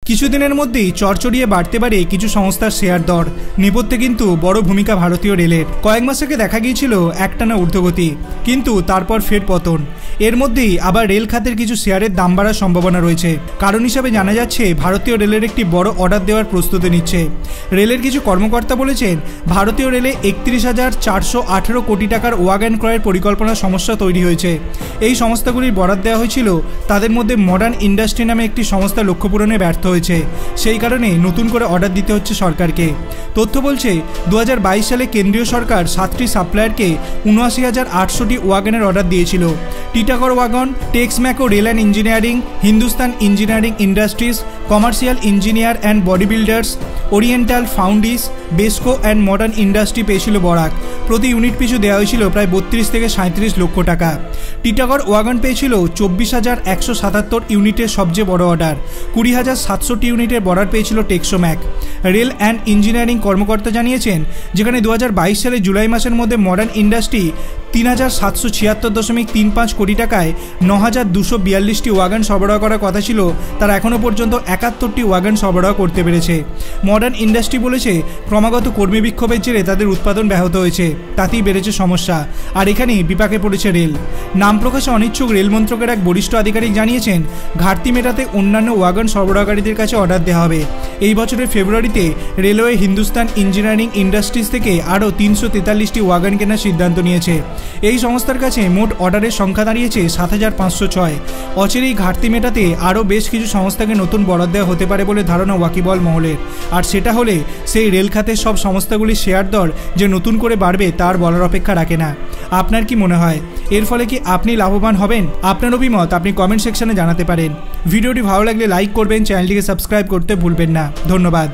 কিছুদিনের মধ্যেই চড়চড়িয়ে বাড়তে পারে কিছু সংস্থার শেয়ার দর। নেপথ্যে কিন্তু বড় ভূমিকা ভারতীয় রেলের। কয়েক মাস আগে দেখা গিয়েছিল একটানা ঊর্ধ্বগতি, কিন্তু তারপর ফের পতন। এর মধ্যেই আবার রেল খাতের কিছু শেয়ারের দাম বাড়ার সম্ভাবনা রয়েছে। কারণ হিসাবে জানা যাচ্ছে ভারতীয় রেলের একটি বড় অর্ডার দেওয়ার প্রস্তুতি নিচ্ছে। রেলের কিছু কর্মকর্তা বলেছেন, ভারতীয় রেলে 31,418 কোটি টাকার ওয়াগন ক্রয়ের পরিকল্পনা সমস্যা তৈরি হয়েছে। এই সংস্থাগুলির বরাদ দেওয়া হয়েছিল, তাদের মধ্যে মডার্ন ইন্ডাস্ট্রি নামে একটি সংস্থা লক্ষ্য পূরণে ব্যর্থ হয়েছে। সেই কারণে নতুন করে অর্ডার দিতে হচ্ছে সরকারকে। তথ্য বলছে 2022 সালে কেন্দ্রীয় সরকার 7টি সাপ্লায়ারকে 79,800টি ওয়াগনের অর্ডার দিয়েছিল। Titagarh wagon, Texmaco rail and engineering, Hindustan engineering industries, commercial engineer and body builders, oriental foundries, Besco and modern industry পেয়েছিল বরাক। প্রতি ইউনিট পিছু দেওয়া হয়েছিল প্রায় 32 থেকে 37 লক্ষ টাকা। টিটাগড় ওয়াগন পেয়েছিল 24,177 ইউনিটের সবচেয়ে বড় অর্ডার। 20,700 ইউনিটের বরাদ পেয়েছিল টেক্সোম্যাক। রেল অ্যান্ড ইঞ্জিনিয়ারিং কর্মকর্তা জানিয়েছেন, যেখানে 2022 সালে জুলাই মাসের মধ্যে মডার্ন ইন্ডাস্ট্রি 3,776.35 কোটি টাকায় 9,242টি ওয়াগন সরবরাহ করার কথা ছিল, তারা এখনও পর্যন্ত 71টি ওয়াগন সরবরাহ করতে পেরেছে। মডার্ন ইন্ডাস্ট্রি বলেছে, ক্রমাগত কর্মী বিক্ষোভের জেরে তাদের উৎপাদন ব্যাহত হয়েছে, তাতেই বেড়েছে সমস্যা। আর এখানেই বিপাকে পড়েছে রেল। নাম প্রকাশে অনিচ্ছুক রেল মন্ত্রকের এক বরিষ্ঠ আধিকারিক জানিয়েছেন, ঘাটতি মেটাতে অন্যান্য ওয়াগন সরবরাহকারীদের কাছে অর্ডার দেওয়া হবে। এই বছরের ফেব্রুয়ারিতে রেলওয়ে হিন্দুস্তান ইঞ্জিনিয়ারিং ইন্ডাস্ট্রিজ থেকে আরও 343টি ওয়াগন কেনার সিদ্ধান্ত নিয়েছে। এই সংস্থার কাছে মোট অর্ডারের সংখ্যা দাঁড়িয়েছে 7,506। অচিরেই ঘাটতি মেটাতে আরও বেশ কিছু সংস্থাকে নতুন বরাদ দেওয়া হতে পারে বলে ধারণা ওয়াকিবল মহলের। আর সেটা হলে সেই রেল খাতের সব সংস্থাগুলির শেয়ার দর যে নতুন করে বাড়বে তার বলার অপেক্ষা রাখে না। আপনার কি মনে হয়, এর ফলে কি আপনি লাভবান হবেন? আপনার অভিমত আপনি কমেন্ট সেকশনে জানাতে পারেন। ভিডিওটি ভালো লাগলে লাইক করবেন, চ্যানেলটিকে সাবস্ক্রাইব করতে ভুলবেন না। ধন্যবাদ।